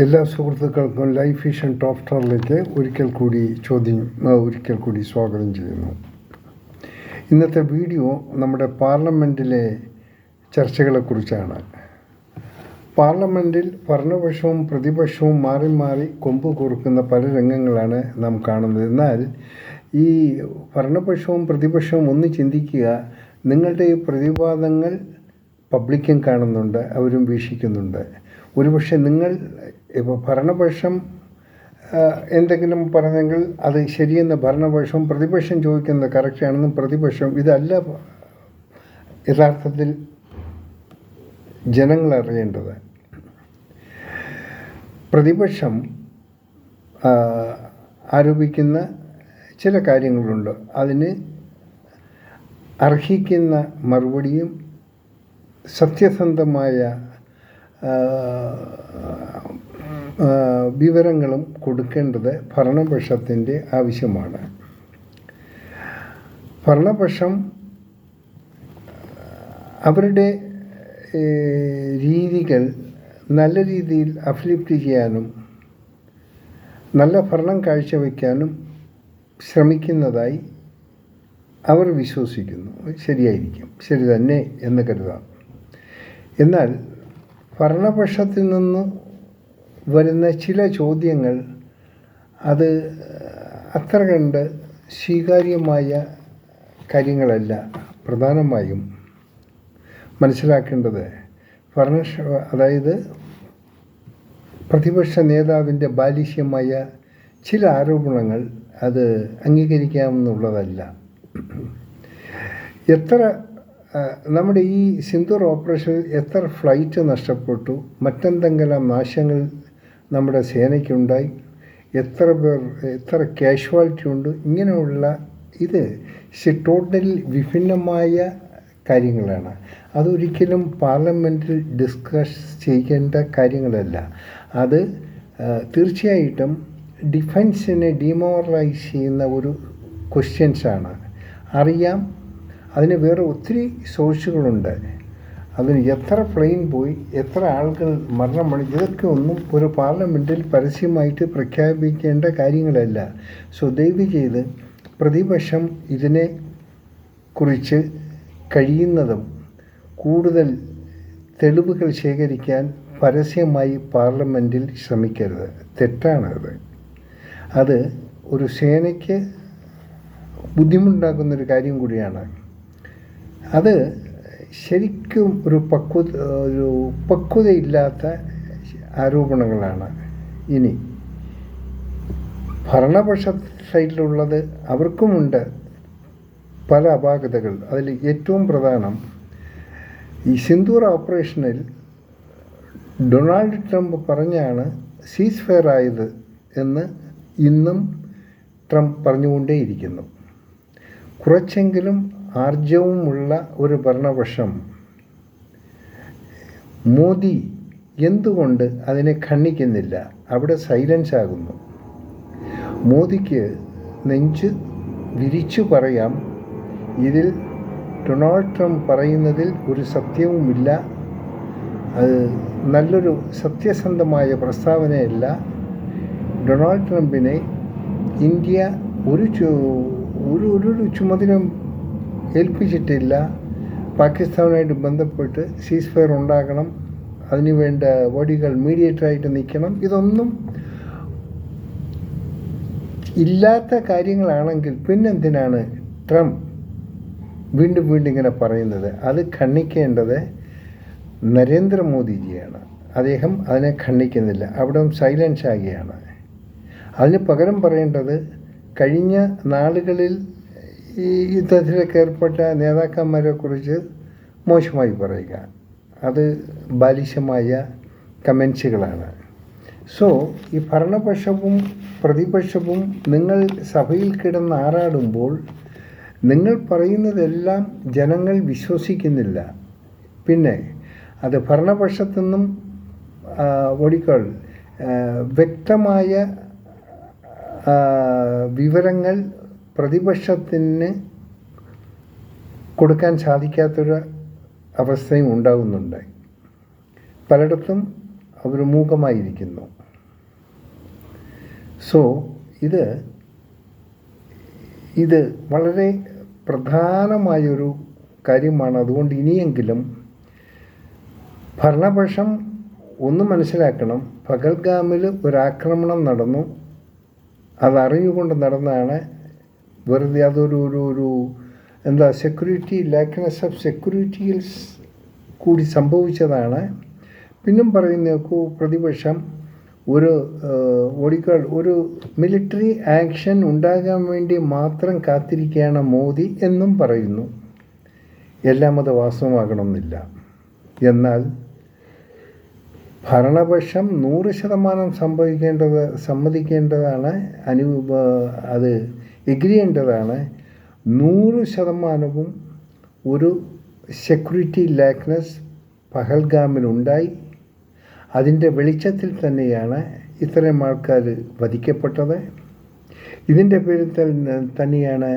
എല്ലാ സുഹൃത്തുക്കൾക്കും life vision top സ്റ്റാറിലേക്ക് ഒരിക്കൽ കൂടി സ്വാഗതം ചെയ്യുന്നു. ഇന്നത്തെ വീഡിയോ നമ്മുടെ പാർലമെൻറ്റിലെ ചർച്ചകളെക്കുറിച്ചാണ്. പാർലമെൻറ്റിൽ ഭരണപക്ഷവും പ്രതിപക്ഷവും മാറി മാറി കൊമ്പ് കോർക്കുന്ന പല രംഗങ്ങളാണ് നാം കാണുന്നത്. എന്നാൽ ഈ ഭരണപക്ഷവും പ്രതിപക്ഷവും ഒന്ന് ചിന്തിക്കുക, നിങ്ങളുടെ ഈ പ്രതിവാദങ്ങൾ പബ്ലിക്കും കാണുന്നുണ്ട്, അവരും വീക്ഷിക്കുന്നുണ്ട്. ഒരുപക്ഷെ നിങ്ങൾ ഇപ്പോൾ ഭരണപക്ഷം എന്തെങ്കിലും പറഞ്ഞെങ്കിൽ അത് ശരിയെന്ന് ഭരണപക്ഷവും, പ്രതിപക്ഷം ചോദിക്കുന്നത് കറക്റ്റാണെന്നും പ്രതിപക്ഷം, ഇതല്ല യഥാർത്ഥത്തിൽ ജനങ്ങൾ അറിയേണ്ടത്. പ്രതിപക്ഷം ആരോപിക്കുന്ന ചില കാര്യങ്ങളുണ്ട്, അതിന് അർഹിക്കുന്ന മറുപടിയും സത്യസന്ധമായ വിവരങ്ങളും കൊടുക്കേണ്ടത് ഭരണപക്ഷത്തിൻ്റെ ആവശ്യമാണ്. ഭരണപക്ഷം അവരുടെ രീതികൾ നല്ല രീതിയിൽ അപ്ലിഫ്റ്റ് ചെയ്യാനും നല്ല ഭരണം കാഴ്ചവെക്കാനും ശ്രമിക്കുന്നതായി അവർ വിശ്വസിക്കുന്നു. ശരിയായിരിക്കും, ശരി തന്നെ എന്ന് കരുതാം. എന്നാൽ ഭരണപക്ഷത്തിൽ നിന്ന് വരുന്ന ചില ചോദ്യങ്ങൾ അത് അത്ര കണ്ട് സ്വീകാര്യമായ കാര്യങ്ങളല്ല. പ്രധാനമായും മനസ്സിലാക്കേണ്ടത് അതായത് പ്രതിപക്ഷ നേതാവിൻ്റെ ബാലിശ്യമായ ചില ആരോപണങ്ങൾ അത് അംഗീകരിക്കാമെന്നുള്ളതല്ല. നമ്മുടെ ഈ സിന്ദൂർ ഓപ്പറേഷനിൽ എത്ര ഫ്ലൈറ്റ് നഷ്ടപ്പെട്ടു, മറ്റെന്തെങ്കിലും നാശങ്ങൾ നമ്മുടെ സേനയ്ക്കുണ്ടായി, എത്ര കാഷ്വാലിറ്റി ഉണ്ട്, ഇങ്ങനെയുള്ള ഇത് ടോട്ടൽ വിഭിന്നമായ കാര്യങ്ങളാണ്. അതൊരിക്കലും പാർലമെൻറ്റിൽ ഡിസ്കസ് ചെയ്യേണ്ട കാര്യങ്ങളല്ല. അത് തീർച്ചയായിട്ടും ഡിഫൻസിനെ ഡിമോറലൈസ് ചെയ്യുന്ന ഒരു ക്വസ്റ്റ്യൻസാണ്. അറിയാം, അതിന് വേറെ ഒത്തിരി സോഴ്സുകളുണ്ട്. അതിന് എത്ര പ്ലെയിൻ പോയി, എത്ര ആളുകൾ മരണമടഞ്ഞു, ഇതൊക്കെ ഒന്നും ഒരു പാർലമെൻറ്റിൽ പരസ്യമായിട്ട് പ്രഖ്യാപിക്കേണ്ട കാര്യങ്ങളല്ല. സോ ദയവ് ചെയ്ത് പ്രതിപക്ഷം ഇതിനെ കുറിച്ച് കഴിയുന്നതും കൂടുതൽ തെളിവുകൾ ശേഖരിക്കാൻ പരസ്യമായി പാർലമെൻറ്റിൽ ശ്രമിക്കരുത്. തെറ്റാണത്. അത് ഒരു സേനയ്ക്ക് ബുദ്ധിമുട്ടുണ്ടാക്കുന്നൊരു കാര്യം കൂടിയാണ്. അത് ശരിക്കും ഒരു പക്വതയില്ലാത്ത ആരോപണങ്ങളാണ്. ഇനി ഭരണപക്ഷ സൈഡിലുള്ളത് അവർക്കുമുണ്ട് പല അപാകതകൾ. അതിൽ ഏറ്റവും പ്രധാനം ഈ സിന്ദൂർ ഓപ്പറേഷനിൽ ഡൊണാൾഡ് ട്രംപ് പറഞ്ഞാണ് സീസ് ഫയർ ആയത് എന്ന് ഇന്നും ട്രംപ് പറഞ്ഞുകൊണ്ടേയിരിക്കുന്നു. കുറച്ചെങ്കിലും ആർജവുമുള്ള ഒരു ഭരണപക്ഷം മോദി എന്തുകൊണ്ട് അതിനെ ഖണ്ഡിക്കുന്നില്ല? അവിടെ സൈലൻസ് ആകുന്നു. മോദിക്ക് നെഞ്ച് വിരിച്ചു പറയാം, ഇതിൽ ഡൊണാൾഡ് ട്രംപ് പറയുന്നതിൽ ഒരു സത്യവുമില്ല, അത് നല്ലൊരു സത്യസന്ധമായ പ്രസ്താവനയല്ല. ഡൊണാൾഡ് ട്രംപിനെ ഇന്ത്യ ഒരു ചുമതലയും ഏൽപ്പിച്ചിട്ടില്ല. പാകിസ്ഥാനുമായിട്ട് ബന്ധപ്പെട്ട് സീസ് ഫയർ ഉണ്ടാക്കണം, അതിനുവേണ്ട ബോഡികൾ മീഡിയേറ്ററായിട്ട് നിൽക്കണം, ഇതൊന്നും ഇല്ലാത്ത കാര്യങ്ങളാണെങ്കിൽ പിന്നെന്തിനാണ് ട്രംപ് വീണ്ടും ഇങ്ങനെ പറയുന്നത്? അത് ഖണ്ഡിക്കേണ്ടത് നരേന്ദ്രമോദിജിയാണ്. അദ്ദേഹം അതിനെ ഖണ്ഡിക്കുന്നില്ല, അവിടെ സൈലൻസ് ആകുകയാണ്. അതിന് പകരം പറയേണ്ടത് കഴിഞ്ഞ നാളുകളിൽ ഈ യുദ്ധത്തിലൊക്കെ ഏർപ്പെട്ട നേതാക്കന്മാരെക്കുറിച്ച് മോശമായി പറയുക, അത് ബാലിശമായ കമൻസുകളാണ്. സോ ഈ ഭരണപക്ഷവും പ്രതിപക്ഷവും നിങ്ങൾ സഭയിൽ കിടന്ന് ആറാടുമ്പോൾ നിങ്ങൾ പറയുന്നതെല്ലാം ജനങ്ങൾ വിശ്വസിക്കുന്നില്ല. പിന്നെ അത് ഭരണപക്ഷത്തു നിന്നും വ്യക്തമായ വിവരങ്ങൾ പ്രതിപക്ഷത്തിന് കൊടുക്കാൻ സാധിക്കാത്തൊരു അവസ്ഥയും ഉണ്ടാകുന്നുണ്ട്. പലയിടത്തും അവർ മൂകമായിരിക്കുന്നു. സോ ഇത് വളരെ പ്രധാനമായൊരു കാര്യമാണ്. അതുകൊണ്ട് ഇനിയെങ്കിലും ഭരണപക്ഷം ഒന്ന് മനസ്സിലാക്കണം, പഹൽഗാമിൽ ഒരാക്രമണം നടന്നു, അതറിഞ്ഞുകൊണ്ട് നടന്നതാണ്. വെറുതെ അതൊരു സെക്യൂരിറ്റി ലാക്നെസ് ഓഫ് സെക്യൂരിറ്റിയിൽ കൂടി സംഭവിച്ചതാണ്. പിന്നും പറയുന്നേക്കൂ, പ്രതിപക്ഷം ഒരു മിലിറ്ററി ആക്ഷൻ ഉണ്ടാകാൻ വേണ്ടി മാത്രം കാത്തിരിക്കുകയാണ് മോദി എന്നും പറയുന്നു. എല്ലാം അത് വാസ്തവമാകണമെന്നില്ല. എന്നാൽ ഭരണപക്ഷം 100% സമ്മതിക്കേണ്ടതാണ്, അത് എഗ്രി ചെയ്യേണ്ടതാണ്. 100% ഒരു സെക്യൂരിറ്റി ലാക്നെസ് പഹൽഗാമിലുണ്ടായി. അതിൻ്റെ വെളിച്ചത്തിൽ തന്നെയാണ് ഇത്രയും ആൾക്കാർ വധിക്കപ്പെട്ടത്. ഇതിൻ്റെ പേരിൽ തന്നെയാണ്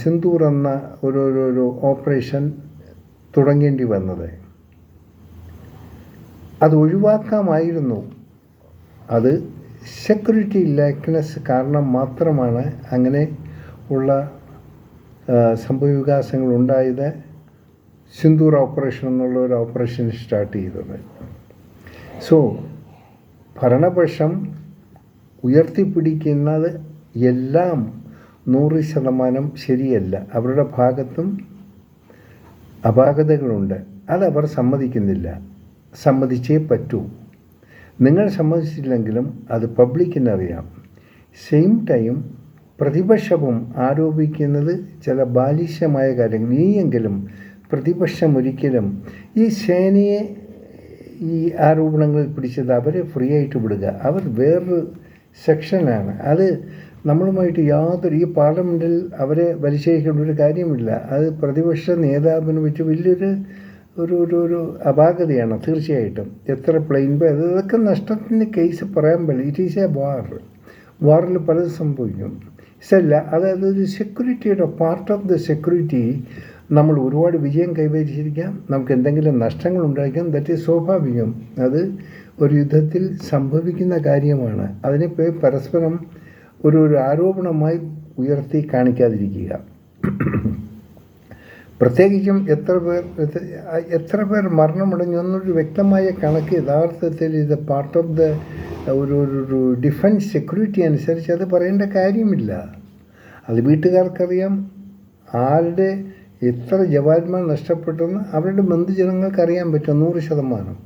സിന്ദൂർ എന്ന ഒരു ഓപ്പറേഷൻ തുടങ്ങേണ്ടി വന്നത്. അത് ഒഴിവാക്കാമായിരുന്നു. അത് സെക്യൂരിറ്റി ലാക്നെസ് കാരണം മാത്രമാണ് അങ്ങനെ ഉള്ള സംഭവവികാസങ്ങൾ ഉണ്ടായത്. സിന്ദൂർ ഓപ്പറേഷൻ എന്നുള്ള ഒരു ഓപ്പറേഷൻ സ്റ്റാർട്ട് ചെയ്തത്. സോ ഭരണപക്ഷം ഉയർത്തിപ്പിടിക്കുന്നത് എല്ലാം 100% ശരിയല്ല. അവരുടെ ഭാഗത്തും അപാകതകളുണ്ട്. അതവർ സമ്മതിക്കുന്നില്ല. സമ്മതിച്ചേ പറ്റൂ. നിങ്ങൾ സമ്മതിച്ചില്ലെങ്കിലും അത് പബ്ലിക്കിനറിയാം. സെയിം ടൈം പ്രതിപക്ഷവും ആരോപിക്കുന്നത് ചില ബാലിശമായ കാര്യങ്ങൾ. ഇനിയെങ്കിലും പ്രതിപക്ഷം ഒരിക്കലും ഈ സേനയെ ഈ ആരോപണങ്ങളിൽ പിടിച്ചത് അവരെ ഫ്രീ ആയിട്ട് വിടുക. അവർ വേറൊരു സെക്ഷനാണ്. അത് നമ്മളുമായിട്ട് ഈ പാർലമെൻറ്റിൽ അവരെ വലിച്ചഴിക്കേണ്ട ഒരു കാര്യമില്ല. അത് പ്രതിപക്ഷ നേതാവിന് വെച്ച് വലിയൊരു ഒരു അപാകതയാണ് തീർച്ചയായിട്ടും. എത്ര പ്ലെയിൻ അതൊക്കെ നഷ്ടത്തിൻ്റെ കേസ് പറയാൻ പറ്റില്ല. ഇറ്റ് ഈസ് എ വാറിൽ പലതും സംഭവിക്കും. ഇതല്ല, അതായത് ഒരു സെക്യൂരിറ്റിയുടെ പാർട്ട് ഓഫ് ദ സെക്യൂരിറ്റി. നമ്മൾ ഒരുപാട് വിജയം കൈവരിച്ചിരിക്കാം, നമുക്ക് എന്തെങ്കിലും നഷ്ടങ്ങൾ ഉണ്ടായിരിക്കാം. ദറ്റ് ഈസ് സ്വാഭാവികം. അത് ഒരു യുദ്ധത്തിൽ സംഭവിക്കുന്ന കാര്യമാണ്. അതിനെ പരസ്പരം ഒരു ആരോപണമായി ഉയർത്തി കാണിക്കാതിരിക്കുക. പ്രത്യേകിച്ചും എത്ര പേർ മരണമടഞ്ഞു എന്നൊരു വ്യക്തമായ കണക്ക് യഥാർത്ഥത്തിൽ ഇത് പാർട്ട് ഓഫ് ദ ഒരു ഡിഫൻസ് സെക്യൂരിറ്റി അനുസരിച്ച് അത് പറയേണ്ട കാര്യമില്ല. അത് വീട്ടുകാർക്കറിയാം. ആരുടെ എത്ര ജവാന്മാർ നഷ്ടപ്പെട്ടെന്ന് അവരുടെ ബന്ധുജനങ്ങൾക്ക് അറിയാൻ പറ്റും 100%.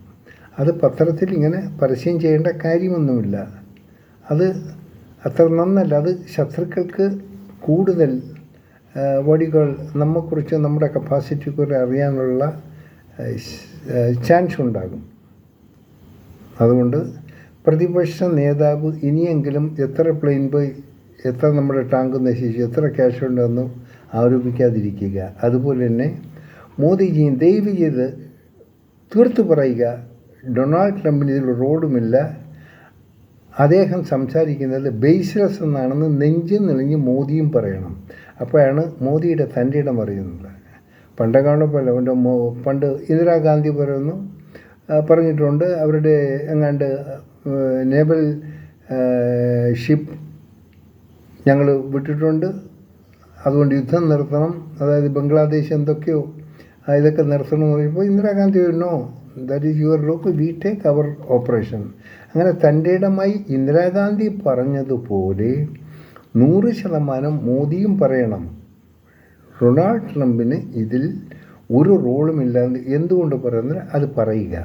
അത് പത്രത്തിൽ ഇങ്ങനെ പരസ്യം ചെയ്യേണ്ട കാര്യമൊന്നുമില്ല. അത് അത്ര നന്നല്ല. അത് ശത്രുക്കൾക്ക് കൂടുതൽ നമ്മെക്കുറിച്ച് നമ്മുടെ കപ്പാസിറ്റിക്കുറിച്ച് അറിയാനുള്ള ചാൻസ് ഉണ്ടാകും. അതുകൊണ്ട് പ്രതിപക്ഷ നേതാവ് ഇനിയെങ്കിലും എത്ര പ്ലെയിൻ പോയി, എത്ര നമ്മുടെ ടാങ്ക് നശിച്ചു, എത്ര ക്യാഷ് ഉണ്ടെന്ന് ആരോപിക്കാതിരിക്കുക. അതുപോലെ തന്നെ മോദിജിയും ദയവ് ചെയ്ത് തീർത്തു പറയുക, ഡൊണാൾഡ് ട്രംപിന് ഇതിൽ റോഡുമില്ല, അദ്ദേഹം സംസാരിക്കുന്നത് ബേസ്ലെസ് എന്നാണെന്ന് നെഞ്ചും നെളിഞ്ഞ് മോദിയും പറയണം. അപ്പോഴാണ് മോദിയുടെ തൻ്റെ ഇടം അറിയുന്നത്. പണ്ടൊക്കെ പണ്ട് ഇന്ദിരാഗാന്ധി പറഞ്ഞിട്ടുണ്ട്, അവരുടെ എങ്ങാണ്ട് നേവൽ ഷിപ്പ് ഞങ്ങൾ വിട്ടിട്ടുണ്ട്, അതുകൊണ്ട് യുദ്ധം നിർത്തണം, അതായത് ബംഗ്ലാദേശ് എന്തൊക്കെയോ ഇതൊക്കെ നിർത്തണമെന്ന് പറയുമ്പോൾ Indira Gandhi no, that is your lock, we take our operation. അങ്ങനെ തൻ്റെ ഇടമായി ഇന്ദിരാഗാന്ധി പറഞ്ഞതുപോലെ 100% മോദിയും പറയണം, ഡൊണാൾഡ് ട്രംപിന് ഇതിൽ ഒരു റോളുമില്ലാന്ന് എന്തുകൊണ്ട് പറയുന്നത് അത് പറയുക.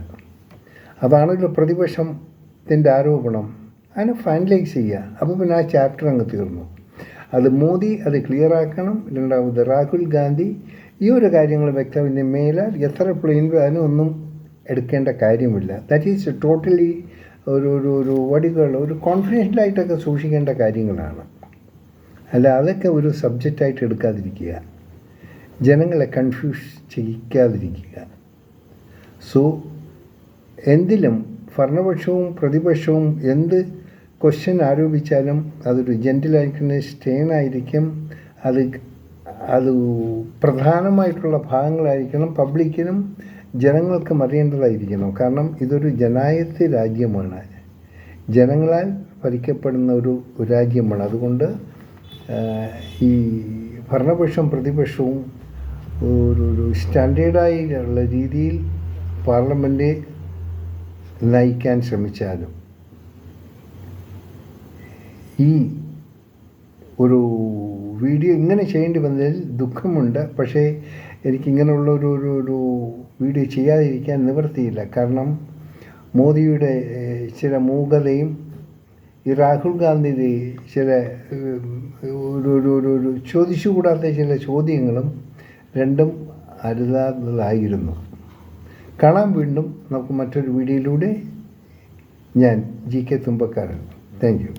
അതാണല്ലോ പ്രതിപക്ഷത്തിൻ്റെ ആരോപണം. അതിനെ ഫൈനലൈസ് ചെയ്യുക. അപ്പോൾ പിന്നെ ആ ചാപ്റ്റർ അങ്ങ് തീർന്നു. അത് മോദി അത് ക്ലിയർ ആക്കണം. രണ്ടാമത് രാഹുൽ ഗാന്ധി ഈ ഒരു കാര്യങ്ങൾ വ്യക്തം മേലാൽ എത്ര പ്ലെയിൻ അതിനൊന്നും എടുക്കേണ്ട കാര്യമില്ല. ദാറ്റ് ഈസ് ടോട്ടലി ഒരു ഒരു കോൺഫിഡൻഷ്യലായിട്ടൊക്കെ സൂക്ഷിക്കേണ്ട കാര്യങ്ങളാണ്. അല്ല അതൊക്കെ ഒരു സബ്ജക്റ്റായിട്ട് എടുക്കാതിരിക്കുക, ജനങ്ങളെ കൺഫ്യൂസ് ചെയ്യിക്കാതിരിക്കുക. സോ എന്തിലും ഭരണപക്ഷവും പ്രതിപക്ഷവും എന്ത് ക്വസ്റ്റ്യൻ ആരോപിച്ചാലും അതൊരു ജെൻറ്റിലായിരിക്കുന്ന സ്റ്റേണായിരിക്കും. അത് പ്രധാനമായിട്ടുള്ള ഭാഗങ്ങളായിരിക്കണം. പബ്ലിക്കിനും ജനങ്ങൾക്കും അറിയേണ്ടതായിരിക്കണം. കാരണം ഇതൊരു ജനാധിപത്യ രാജ്യമാണ്. ജനങ്ങളാൽ ഭരിക്കപ്പെടുന്ന ഒരു രാജ്യമാണ്. അതുകൊണ്ട് ഈ ഭരണപക്ഷം പ്രതിപക്ഷവും ഒരു സ്റ്റാൻഡേർഡായിട്ടുള്ള രീതിയിൽ പാർലമെൻറ്റ് നയിക്കാൻ ശ്രമിച്ചാലും ഈ ഒരു വീഡിയോ ഇങ്ങനെ ചെയ്യേണ്ടി വന്നതിൽ ദുഃഖമുണ്ട്. പക്ഷേ എനിക്കിങ്ങനെയുള്ള ഒരു വീഡിയോ ചെയ്യാതിരിക്കാൻ നിവൃത്തിയില്ല. കാരണം മോദിയുടെ ചില മൂകതയും ഈ രാഹുൽ ഗാന്ധിയുടെ ചില ഒരു ചോദിച്ചുകൂടാത്ത ചില ചോദ്യങ്ങളും രണ്ടും അരുതാത്തതായിരുന്നു. കാണാം വീണ്ടും നമുക്ക് മറ്റൊരു വീഡിയോയിലൂടെ. ഞാൻ GK തുമ്പക്കാരൻ. Thank you.